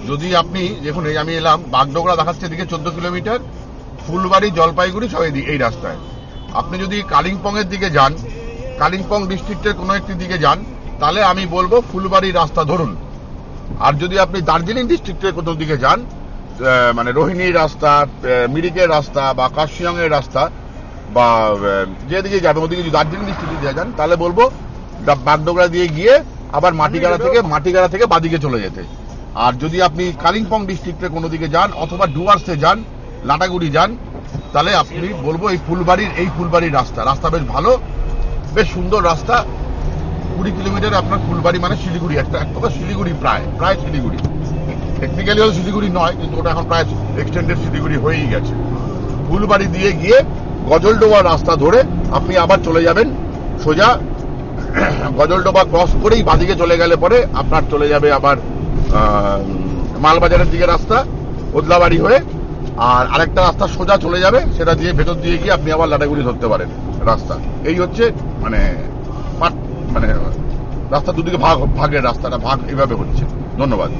যদি আপনি দেখুন, এই আমি এলাম বাগডোগরা দেখাচ্ছে এদিকে 14 কিলোমিটার, ফুলবাড়ি জলপাইগুড়ি সব এই রাস্তায়। আপনি যদি কালিম্পং এর দিকে যান, কালিম্পং ডিস্ট্রিক্টের কোনো একটি দিকে যান, তাহলে আমি বলবো ফুলবাড়ি রাস্তা ধরুন। আর যদি আপনি দার্জিলিং ডিস্ট্রিক্টের কোনো দিকে যান, মানে রোহিণীর রাস্তা, মিরিকের রাস্তা বা কার্শিয়ং এর রাস্তা বা যেদিকে যাবেন ওদিকে যদি দার্জিলিং ডিস্ট্রিক্টে দিয়ে যান, তাহলে বলবো বাগডোগরা দিয়ে গিয়ে আবার মাটিগাড়া থেকে বাদিকে চলে যেতে। আর যদি আপনি কালিম্পং ডিস্ট্রিক্টের কোনো দিকে যান অথবা ডুয়ার্সে যান, লাটাগুড়ি যান, তাহলে আপনি বলবো এই ফুলবাড়ির রাস্তা বেশ ভালো, বেশ সুন্দর রাস্তা। 20 কিলোমিটার আপনার ফুলবাড়ি মানে শিলিগুড়ি, একটা শিলিগুড়ি প্রায় শিলিগুড়ি। টেকনিক্যালি হয়তো শিলিগুড়ি নয়, কিন্তু ওটা এখন প্রায় এক্সটেন্ডেড শিলিগুড়ি হয়েই গেছে। ফুলবাড়ি দিয়ে গিয়ে গজলডোবা রাস্তা ধরে আপনি আবার চলে যাবেন সোজা, গজলডোবা ক্রস করেই বাদিকে চলে গেলে পরে আপনার চলে যাবে আবার মালবাজারের দিকে রাস্তা, ওদলাবাড়ি হয়ে। আর আরেকটা রাস্তা সোজা চলে যাবে, সেটা দিয়ে ভেতর দিয়ে গিয়ে আপনি আবার লাটাগুড়ি ধরতে পারেন রাস্তা। এই হচ্ছে মানে রাস্তা দুদিকে ভাগের রাস্তাটা ভাগ এইভাবে হচ্ছে। ধন্যবাদ।